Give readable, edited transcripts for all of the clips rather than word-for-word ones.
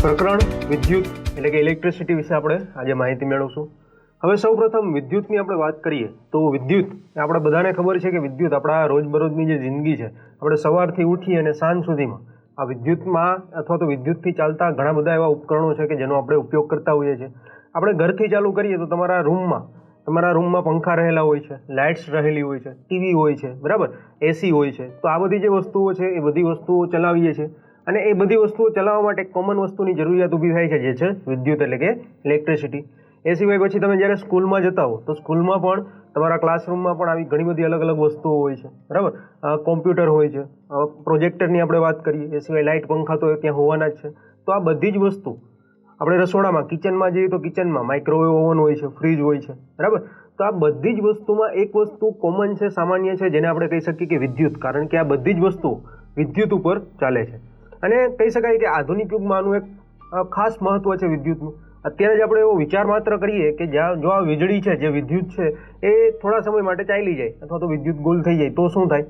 પ્રકરણ વિદ્યુત એટલે કે ઇલેક્ટ્રિસિટી વિશે આપણે આજે માહિતી મેળવશું. હવે સૌપ્રથમ વિદ્યુતની આપણે વાત કરીએ તો વિદ્યુત આપણે બધાને ખબર છે કે વિદ્યુત આપણા રોજબરોજની જે જિંદગી છે, આપણે સવારથી ઉઠી અને સાંજ સુધીમાં આ વિદ્યુતમાં અથવા તો વિદ્યુતથી ચાલતા ઘણા બધા એવા ઉપકરણો છે કે જેનો આપણે ઉપયોગ કરતા હોઈએ છીએ. આપણે ઘરથી ચાલુ કરીએ તો તમારા રૂમમાં પંખા રહેલા હોય છે, લાઇટ્સ રહેલી હોય છે, ટીવી હોય છે, બરાબર, એસી હોય છે. તો આ બધી જે વસ્તુઓ છે એ બધી વસ્તુઓ ચલાવીએ છીએ અને એ બધી વસ્તુઓ ચલાવવા માટે કોમન વસ્તુની જરૂરિયાત ઊભી થાય છે, જે છે વિદ્યુત એટલે કે ઇલેક્ટ્રિસિટી. એ સિવાય પછી તમે જ્યારે સ્કૂલમાં જતા હો તો સ્કૂલમાં પણ તમારા ક્લાસરૂમમાં પણ આવી ઘણી બધી અલગ અલગ વસ્તુઓ હોય છે, બરાબર. કોમ્પ્યુટર હોય છે, પ્રોજેક્ટરની આપણે વાત કરીએ, એ સિવાય લાઇટ પંખા તો ત્યાં હોવાના જ છે. તો આ બધી જ વસ્તુ આપણે રસોડામાં કિચનમાં જઈએ તો કિચનમાં માઇક્રોવેવ ઓવન હોય છે, ફ્રીજ હોય છે, બરાબર. તો આ બધી જ વસ્તુમાં એક વસ્તુ કોમન છે, સામાન્ય છે, જેને આપણે કહી શકીએ કે વિદ્યુત, કારણ કે આ બધી જ વસ્તુઓ વિદ્યુત ઉપર ચાલે છે. અને કહી શકાય કે આધુનિક યુગમાં આનું એક ખાસ મહત્વ છે વિદ્યુતનું. અત્યારે જ આપણે એવો વિચાર માત્ર કરીએ કે જો આ વીજળી છે, જે વિદ્યુત છે, એ થોડા સમય માટે ચાલી જાય અથવા તો વિદ્યુત ગુલ થઈ જાય તો શું થાય?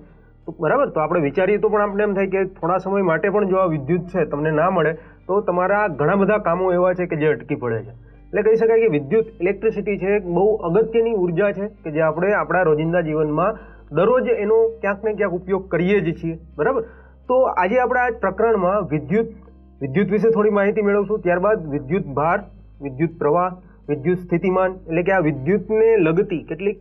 તો બરાબર, તો આપણે વિચારીએ તો પણ આપણે એમ થાય કે થોડા સમય માટે પણ જો આ વિદ્યુત છે તમને ના મળે તો તમારા ઘણા બધા કામો એવા છે કે જે અટકી પડે છે. એટલે કહી શકાય કે વિદ્યુત ઇલેક્ટ્રિસિટી છે એક બહુ અગત્યની ઉર્જા છે કે જે આપણે આપણા રોજિંદા જીવનમાં દરરોજ એનો ક્યાંક ને ક્યાંક ઉપયોગ કરીએ જ છીએ, બરાબર. તો આજે આપણે આ પ્રકરણમાં વિદ્યુત વિશે થોડી માહિતી મેળવશું. ત્યારબાદ વિદ્યુત ભાર, વિદ્યુત પ્રવાહ, વિદ્યુત સ્થિતિમાન, એટલે કે આ વિદ્યુતને લગતી કેટલીક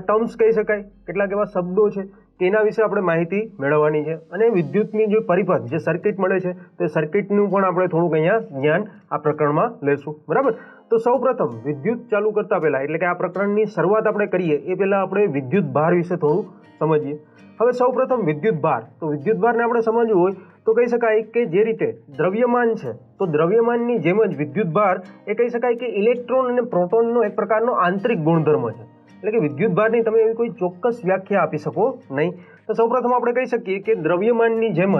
ટર્મ્સ કહી શકાય, કેટલાક એવા શબ્દો છે કે એના વિશે આપણે માહિતી મેળવવાની છે. અને વિદ્યુતની જે પરિપથ, જે સર્કિટ મળે છે, તે સર્કિટનું પણ આપણે થોડુંક અહીંયા જ્ઞાન આ પ્રકરણમાં લેશું, બરાબર. તો સૌપ્રથમ વિદ્યુત ચાલુ કરતા પહેલા, એટલે કે આ પ્રકરણની શરૂઆત આપણે કરીએ એ પહેલા આપણે વિદ્યુત ભાર વિશે થોડું સમજીએ. હવે સૌપ્રથમ વિદ્યુત ભાર, તો વિદ્યુત ભારને આપણે સમજવું હોય તો કહી શકાય કે જે રીતે દ્રવ્યમાન છે તો દ્રવ્યમાનની જેમ જ વિદ્યુત ભાર એ કહી શકાય કે ઇલેક્ટ્રોન અને પ્રોટોનનો એક પ્રકારનો આંતરિક ગુણધર્મ છે. એટલે કે વિદ્યુત ભારની તમે એવી કોઈ ચોક્કસ વ્યાખ્યા આપી શકો નહીં. તો સૌપ્રથમ આપણે કહી શકીએ કે દ્રવ્યમાનની જેમ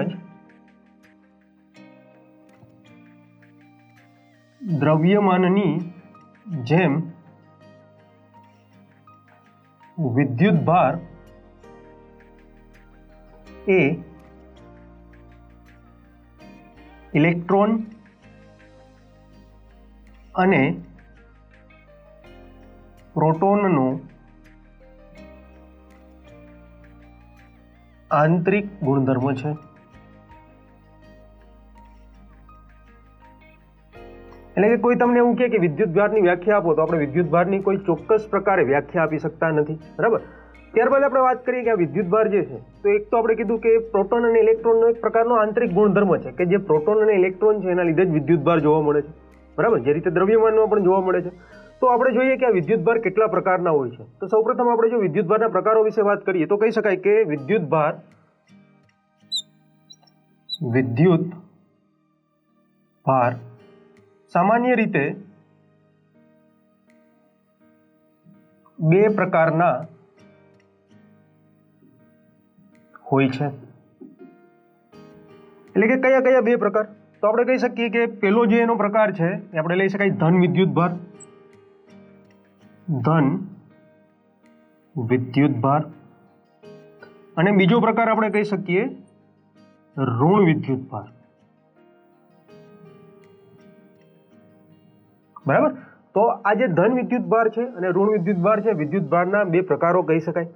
વિદ્યુત ભાર એ ઇલેક્ટ્રોન અને પ્રોટોનનો આંતરિક ગુણધર્મ છે. એટલે કે કોઈ તમને એવું કહે કે વિદ્યુત ભારની વ્યાખ્યા આપો તો આપણે વિદ્યુત ભારની કોઈ ચોક્કસ પ્રકારે વ્યાખ્યા આપી શકતા નથી, બરાબર. ત્યારબાદ આપણે વાત કરીએ કે આ વિદ્યુત ભાર જે છે તો એક તો આપણે કીધું કે પ્રોટોન અને ઇલેક્ટ્રોનનો એક પ્રકારનો આંતરિક ગુણધર્મ છે કે જે પ્રોટોન અને ઇલેક્ટ્રોન છે એના લીધે જ વિદ્યુત ભાર જોવા મળે છે, બરાબર, જે રીતે દ્રવ્યમાનમાં પણ જોવા મળે છે. તો આપણે જોઈએ કે આ વિદ્યુત ભાર કેટલા પ્રકારના હોય છે. તો સૌપ્રથમ આપણે જો વિદ્યુત ભારના પ્રકારો વિશે વાત કરીએ તો કહી શકાય કે વિદ્યુત ભાર સામાન્ય રીતે બે પ્રકારના હોય છે. એટલે કે કયા કયા બે પ્રકાર? તો આપણે કહી શકીએ કે પહેલો જે એનો પ્રકાર છે એ આપણે લઈ શકાય ધન વિદ્યુત ભાર, અને બીજો પ્રકાર આપણે કહી શકીએ ઋણ વિદ્યુત ભાર, બરાબર. તો આ જે ધન વિદ્યુત ભાર છે અને ઋણ વિદ્યુત ભાર છે, વિદ્યુત ભારના બે પ્રકારો કહી શકાય.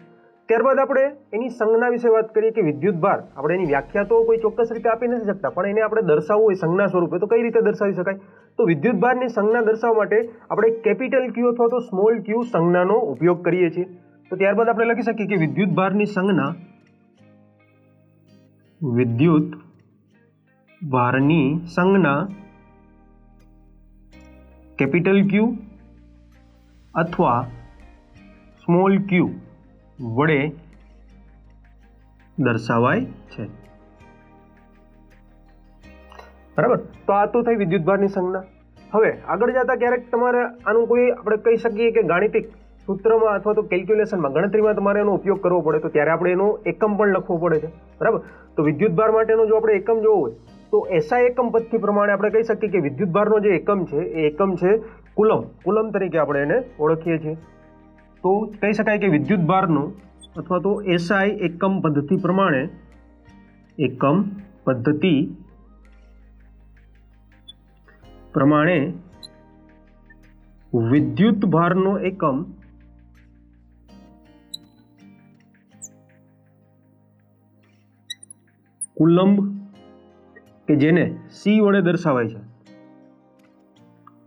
ત્યારબાદ આપણે એની સંજ્ઞા વિશે વાત કરીએ કે વિદ્યુત ભાર આપણે એની વ્યાખ્યા તો કોઈ ચોક્કસ રીતે આપી નથી શકતા, પણ એને આપણે દર્શાવવું હોય સંજ્ઞા સ્વરૂપે તો કઈ રીતે દર્શાવી શકાય? તો વિદ્યુત ભારની સંજ્ઞા દર્શાવવા માટે આપણે કેપિટલ ક્યુ અથવા તો સ્મોલ ક્યુ સંજ્ઞાનો ઉપયોગ કરીએ છીએ. તો ત્યારબાદ આપણે લખી શકીએ કે વિદ્યુત ભારની સંજ્ઞા કેપિટલ ક્યુ અથવા સ્મોલ ક્યુ વડે દર્શાવાય છે, બરાબર. તો આ તો થઈ વિદ્યુત ભારની સંજ્ઞા. હવે આગળ જતા ક્યારેક તમારે આનું કોઈ આપણે કહી શકીએ કે ગાણિતિક સૂત્રમાં અથવા તો કેલ્ક્યુલેશનમાં, ગણતરીમાં તમારે એનો ઉપયોગ કરવો પડે તો ત્યારે આપણે એનો એકમ પણ લખવો પડે છે, બરાબર. તો વિદ્યુત ભાર માટેનો જો આપણે એકમ જોવો હોય તો એસઆઈ એકમ પદ્ધતિ પ્રમાણે આપણે કહી શકીએ કે વિદ્યુત ભારનો જે એકમ છે એ એકમ છે કુલમ તરીકે આપણે એને ઓળખીએ છીએ. તો કહી શકાય કે વિદ્યુત ભારનો અથવા તો એસઆઈ એકમ પદ્ધતિ પ્રમાણે પ્રમાણે વિદ્યુત ભારનો એકમ કુલંબ કે જેને સી વડે દર્શાવાય છે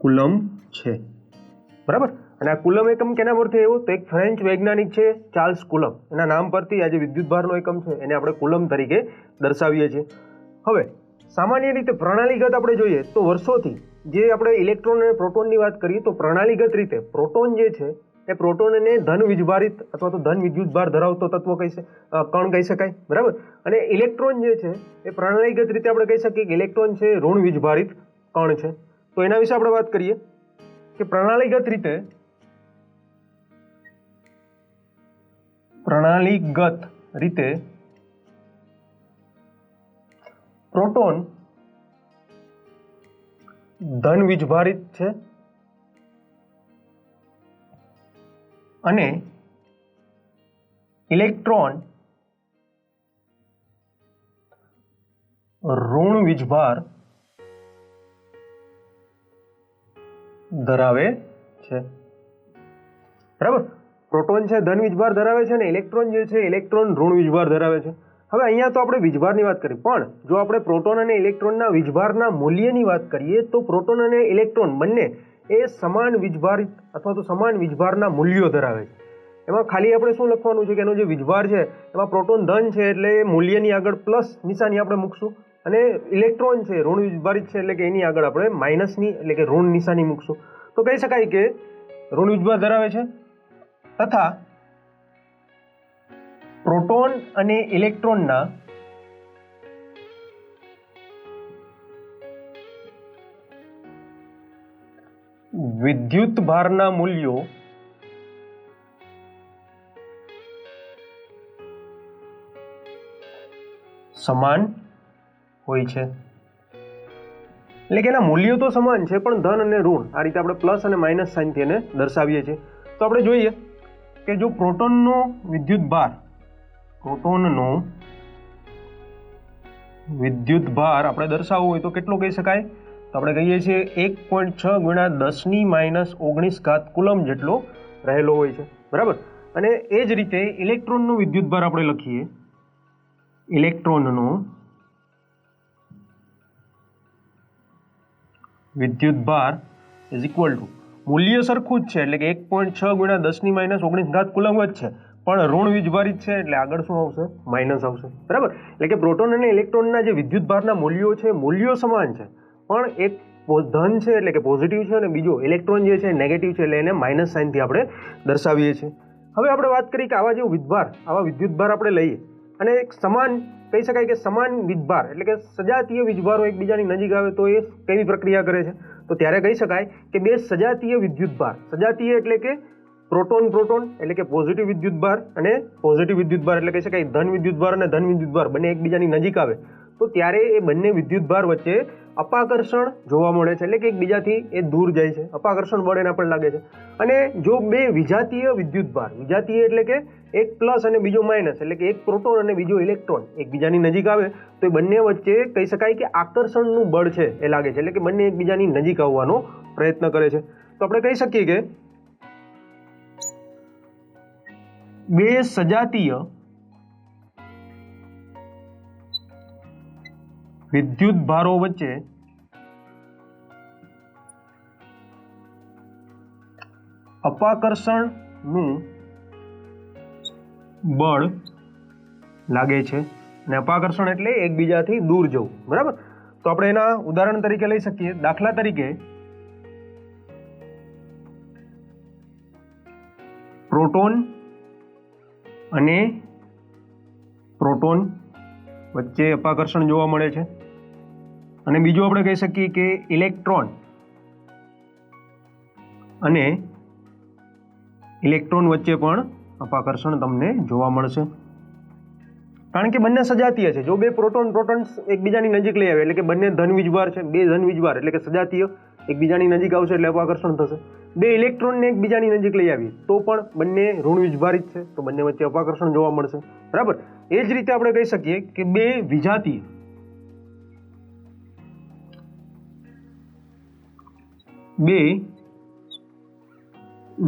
કુલંબ છે, બરાબર. અને આ કુલમ એકમ કેના પરથી આવ્યો? તો એક ફ્રેન્ચ વૈજ્ઞાનિક છે ચાર્લ્સ કુલમ, એના નામ પરથી આ જે વિદ્યુત ભારનો એકમ છે એને આપણે કુલમ તરીકે દર્શાવીએ છીએ. હવે સામાન્ય રીતે પ્રણાલીગત આપણે જોઈએ તો વર્ષોથી જે આપણે ઇલેક્ટ્રોન અને પ્રોટોનની વાત કરીએ તો પ્રણાલીગત રીતે પ્રોટોન જે છે એ પ્રોટોનને ધન વીજભારિત અથવા તો ધન વિદ્યુતભાર ધરાવતો તત્વ કણ કહી શકાય, બરાબર. અને ઇલેક્ટ્રોન જે છે એ પ્રણાલીગત રીતે આપણે કહી શકીએ કે ઇલેક્ટ્રોન છે ઋણ વીજભારિત કણ છે. તો એના વિશે આપણે વાત કરીએ કે પ્રણાલીગત રીતે પ્રોટોન ધન વીજભારિત છે અને ઇલેક્ટ્રોન ઋણ વીજભાર ધરાવે છે, બરાબર. પ્રોટોન છે ધન વીજભાર ધરાવે છે અને ઇલેક્ટ્રોન જે છે ઇલેક્ટ્રોન ઋણ વીજભાર ધરાવે છે. હવે અહીંયા તો આપણે વીજભારની વાત કરી, પણ જો આપણે પ્રોટોન અને ઇલેક્ટ્રોનના વીજભારના મૂલ્યની વાત કરીએ તો પ્રોટોન અને ઇલેક્ટ્રોન બંને એ સમાન વીજભારિત અથવા તો સમાન વીજભારના મૂલ્યો ધરાવે છે. એમાં ખાલી આપણે શું લખવાનું છે કે એનો જે વીજભાર છે એમાં પ્રોટોન ધન છે એટલે એ મૂલ્યની આગળ પ્લસ નિશાની આપણે મૂકશું અને ઇલેક્ટ્રોન છે ઋણ વીજભારિત છે એટલે કે એની આગળ આપણે માઇનસની એટલે કે ઋણ નિશાની મૂકશું. તો કહી શકાય કે ઋણ વીજભાર ધરાવે છે તથા પ્રોટોન અને ઇલેક્ટ્રોનના વિદ્યુત ભારના મૂલ્યો સમાન હોય છે. એટલે કે એના મૂલ્યો તો સમાન છે પણ ધન અને ઋણ આ રીતે આપણે પ્લસ અને માઇનસ સાઇનથી એને દર્શાવીએ છીએ. તો આપણે જોઈએ કે જો પ્રોટોનનો વિદ્યુત ભાર આપણે દર્શાવવો હોય તો કેટલો કહી શકાય? તો આપણે કહીએ છીએ 1.6 × 10⁻⁹ કુલમ જેટલો રહેલો હોય છે, બરાબર. અને એ જ રીતે ઇલેક્ટ્રોનનો વિદ્યુત ભાર આપણે લખીએ, ઇલેક્ટ્રોનનો વિદ્યુત ભાર ઇઝ ઇક્વલ ટુ મૂલ્ય સરખું જ છે એટલે કે 1.6 × 10⁻⁹ કુલમ જ છે પણ ઋણ વીજભારિત છે એટલે આગળ શું આવશે? માઇનસ આવશે, બરાબર. એટલે કે પ્રોટોન અને ઇલેક્ટ્રોનના જે વિદ્યુત ભારના મૂલ્યો છે મૂલ્યો સમાન છે પણ એક ધન છે એટલે કે પોઝિટિવ છે અને બીજો ઇલેક્ટ્રોન જે છે નેગેટિવ છે એટલે એને માઇનસ સાઇનથી આપણે દર્શાવીએ છીએ. હવે આપણે વાત કરીએ કે આવા વિદ્યુત ભાર આપણે લઈએ અને એક સમાન કહી શકાય કે સમાન વીજભાર એટલે કે સજાતીય વીજભારો એકબીજાની નજીક આવે તો એ કેવી પ્રક્રિયા કરે છે? તો ત્યારે કહી શકાય કે બે સજાતીય વિદ્યુતભાર, સજાતીય એટલે કે પ્રોટોન એટલે કે પોઝિટિવ વિદ્યુતભાર અને પોઝિટિવ વિદ્યુતભાર એટલે કહી શકાય ધન વિદ્યુતભાર અને ધન વિદ્યુતભાર બંને એકબીજાની નજીક આવે તો ત્યારે એ બંને વિદ્યુતભાર વચ્ચે અપાકર્ષણ જોવા મળે છે એટલે કે એકબીજાથી એ દૂર જાય છે, અપાકર્ષણ બળ એના પર લાગે છે. અને જો બે વિજાતીય વિદ્યુતભાર, વિજાતીય એટલે કે એક પ્લસ અને બીજો માઇનસ એટલે કે એક પ્રોટોન અને બીજો ઇલેક્ટ્રોન એકબીજાની નજીક આવે તો એ બંને વચ્ચે કહી શકાય કે આકર્ષણનું બળ છે એ લાગે છે એટલે કે બંને એકબીજાની નજીક આવવાનો પ્રયત્ન કરે છે. તો આપણે કહી શકીએ કે બે સજાતીય વિદ્યુતભારો વચ્ચે અપાકર્ષણનું બળ લાગે છે અને અપાકર્ષણ એટલે એકબીજાથી દૂર જવું, બરાબર. તો આપણે એના ઉદાહરણ તરીકે લઈ શકીએ. દાખલા તરીકે પ્રોટોન અને પ્રોટોન વચ્ચે અપાકર્ષણ જોવા મળે છે અને બીજું આપણે કહી શકીએ કે ઇલેક્ટ્રોન અને ઇલેક્ટ્રોન વચ્ચે પણ અપાકર્ષણ તમને જોવા મળશે કારણ કે બંને સજાતીય છે. જો બે પ્રોટોન્સ એકબીજાની નજીક લઈ આવે એટલે કે બંને ધન વીજભાર છે, બે ધન વીજભાર એટલે કે સજાતીય એકબીજાની નજીક આવશે એટલે અપાકર્ષણ થશે. બે ઇલેક્ટ્રોનને એકબીજાની નજીક લઈ આવીએ તો પણ બંને ઋણ વીજભારિત છે તો બંને વચ્ચે અપાકર્ષણ જોવા મળશે, બરાબર. એ જ રીતે આપણે કહી શકીએ કે બે બે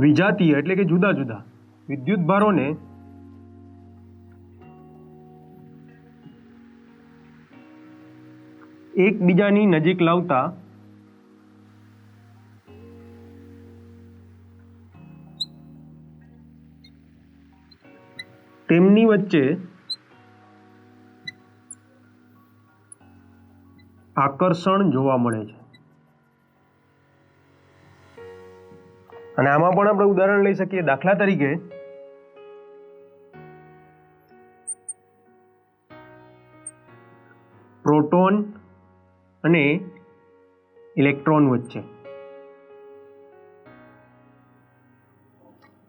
વિજાતીય એટલે કે જુદા જુદા વિદ્યુત ભારોને એકબીજાની નજીક લાવતા તેમની વચ્ચે આકર્ષણ જોવા મળે છે. અને આમાં પણ આપણે ઉદાહરણ લઈ શકીએ. દાખલા તરીકે પ્રોટોન અને ઇલેક્ટ્રોન વચ્ચે,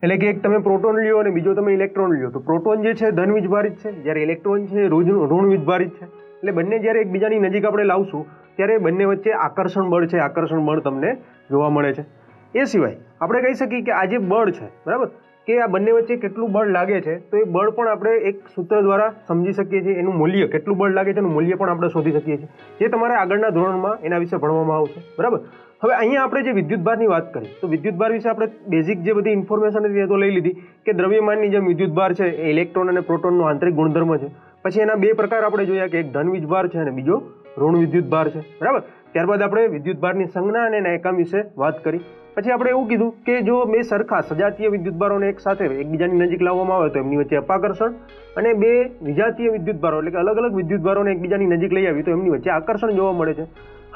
એટલે કે એક તમે પ્રોટોન લ્યો અને બીજો તમે ઇલેક્ટ્રોન લ્યો, તો પ્રોટોન જે છે ધન વીજભારિત છે, જ્યારે ઇલેક્ટ્રોન છે ઋણ વીજભારિત છે. એટલે બંને જ્યારે એકબીજાની નજીક આપણે લાવશું ત્યારે બંને વચ્ચે આકર્ષણ બળ છે, આકર્ષણ બળ તમને જોવા મળે છે. એ સિવાય આપણે કહી શકીએ કે આ જે બળ છે, બરાબર, કે આ બંને વચ્ચે કેટલું બળ લાગે છે, તો એ બળ પણ આપણે એક સૂત્ર દ્વારા સમજી શકીએ છીએ. એનું મૂલ્ય કેટલું બળ લાગે છે એનું મૂલ્ય પણ આપણે શોધી શકીએ છીએ, જે તમારે આગળના ધોરણમાં એના વિશે ભણવામાં આવશે, બરાબર. હવે અહીંયા આપણે જે વિદ્યુતભારની વાત કરી, તો વિદ્યુતભાર વિશે આપણે બેઝિક જે બધી ઇન્ફોર્મેશન હતી એ તો લઈ લીધી કે દ્રવ્યમાનની જેમ વિદ્યુતભાર છે એ ઇલેક્ટ્રોન અને પ્રોટોનનો આંતરિક ગુણધર્મ છે. પછી એના બે પ્રકાર આપણે જોયા કે એક ધન વીજભાર છે અને બીજો ઋણ વિદ્યુતભાર છે, બરાબર. ત્યારબાદ આપણે વિદ્યુતભારની સંજ્ઞા અને એના એકમ વિશે વાત કરી. પછી આપણે એવું કીધું કે જો બે સરખા સજાતીય વિદ્યુતભારોને એક સાથે એકબીજાની નજીક લાવવામાં આવે તો એમની વચ્ચે અપાકર્ષણ, અને બે વિજાતીય વિદ્યુતભારો એટલે કે અલગ અલગ વિદ્યુતભારોને એકબીજાની નજીક લઈ આવી તો એમની વચ્ચે આકર્ષણ જોવા મળે છે.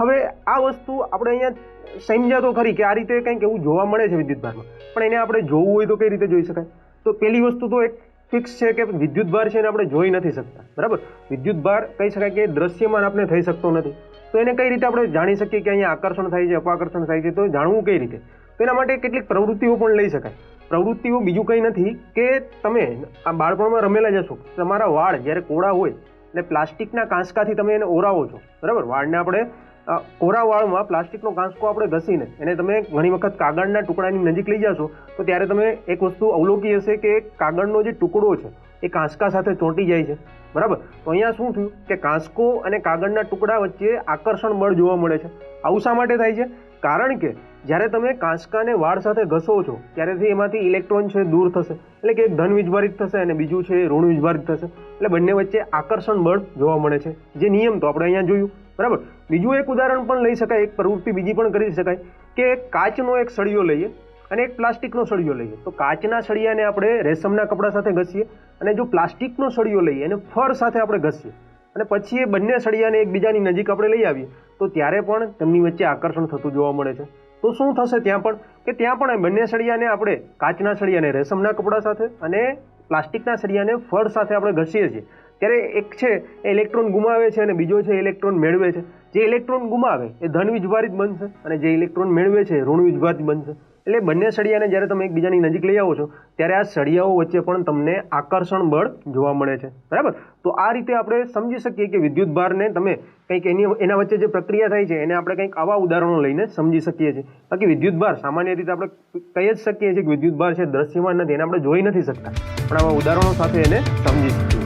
હવે આ વસ્તુ આપણે અહીંયા સમજ્યા તો ખરી કે આ રીતે કંઈક એવું જોવા મળે છે વિદ્યુતભારમાં, પણ એને આપણે જોવું હોય તો કઈ રીતે જોઈ શકાય? તો પહેલી વસ્તુ તો એક ફિક્સ છે કે વિદ્યુતભાર છે એને આપણે જોઈ નથી શકતા, બરાબર. વિદ્યુતભાર કહી શકાય કે દ્રશ્યમાન આપણે થઈ શકતો નથી. તો એને કઈ રીતે આપણે જાણી શકીએ કે અહીંયા આકર્ષણ થાય છે, અપાકર્ષણ થાય છે? તો જાણવું કઈ રીતે? તો એના માટે કેટલીક પ્રવૃત્તિઓ પણ લઈ શકાય. પ્રવૃત્તિઓ બીજું કંઈ નથી કે તમે આ બાળપણમાં રમેલા જશો, તમારા વાળ જ્યારે કોરા હોય એટલે પ્લાસ્ટિકના કાંસકાથી તમે એને ઓરાવો છો, બરાબર. વાળને આપણે કોરા વાળમાં પ્લાસ્ટિકનો કાંસકો આપણે ઘસીને એને તમે ઘણી વખત કાગળના ટુકડાની નજીક લઈ જશો તો ત્યારે તમે એક વસ્તુ અવલોકી હશે કે કાગળનો જે ટુકડો છે એ કાંસકા સાથે ચોંટી જાય છે, બરાબર. તો અહીંયા શું થયું કે કાંસકો અને કાગળના ટુકડા વચ્ચે આકર્ષણ બળ જોવા મળે છે. આવું શા માટે થાય છે? કારણ કે જ્યારે તમે કાંસકાને વાળ સાથે ઘસો છો ત્યારેથી એમાંથી ઇલેક્ટ્રોન છે દૂર થશે, એટલે કે એક ધન વીજભારિત થશે અને બીજું છે ઋણ વીજભારિત થશે. એટલે બંને વચ્ચે આકર્ષણ બળ જોવા મળે છે, જે નિયમ તો આપણે અહીંયા જોયું, બરાબર. બીજું એક ઉદાહરણ પણ લઈ શકાય, એક પ્રવૃત્તિ બીજી પણ કરી શકાય કે કાચનો એક સળિયો લઈએ અને એક પ્લાસ્ટિકનો સળિયો લઈએ. તો કાચના સળિયાને આપણે રેશમના કપડા સાથે ઘસીએ અને જો પ્લાસ્ટિકનો સળિયો લઈએ એને ફર સાથે આપણે ઘસીએ અને પછી એ બંને સળિયાને એકબીજાની નજીક આપણે લઈ આવીએ તો ત્યારે પણ તેમની વચ્ચે આકર્ષણ થતું જોવા મળે છે. તો શું થશે ત્યાં પણ બંને સળિયાને આપણે કાચના સળિયાને રેશમના કપડા સાથે અને પ્લાસ્ટિકના સળિયાને ફર સાથે આપણે ઘસીએ છીએ ત્યારે એક છે એ ઇલેક્ટ્રોન ગુમાવે છે અને બીજો છે ઇલેક્ટ્રોન મેળવે છે. જે ઇલેક્ટ્રોન ગુમાવે એ ધન વીજભારિત બનશે અને જે ઇલેક્ટ્રોન મેળવે છે ઋણ વીજભારિત બનશે. એટલે બંને સળિયાને જ્યારે તમે એકબીજાની નજીક લઈ આવો છો ત્યારે આ સળિયાઓ વચ્ચે પણ તમને આકર્ષણ બળ જોવા મળે છે, બરાબર. તો આ રીતે આપણે સમજી શકીએ કે વિદ્યુતભારને તમે કંઈક એના વચ્ચે જે પ્રક્રિયા થાય છે એને આપણે કંઈક આવા ઉદાહરણો લઈને સમજી શકીએ છીએ. બાકી વિદ્યુતભાર સામાન્ય રીતે આપણે કહી જ શકીએ છીએ કે વિદ્યુતભાર છે દ્રશ્યમાન નથી, એને આપણે જોઈ નથી શકતા, પણ આવા ઉદાહરણો સાથે એને સમજી શકીએ.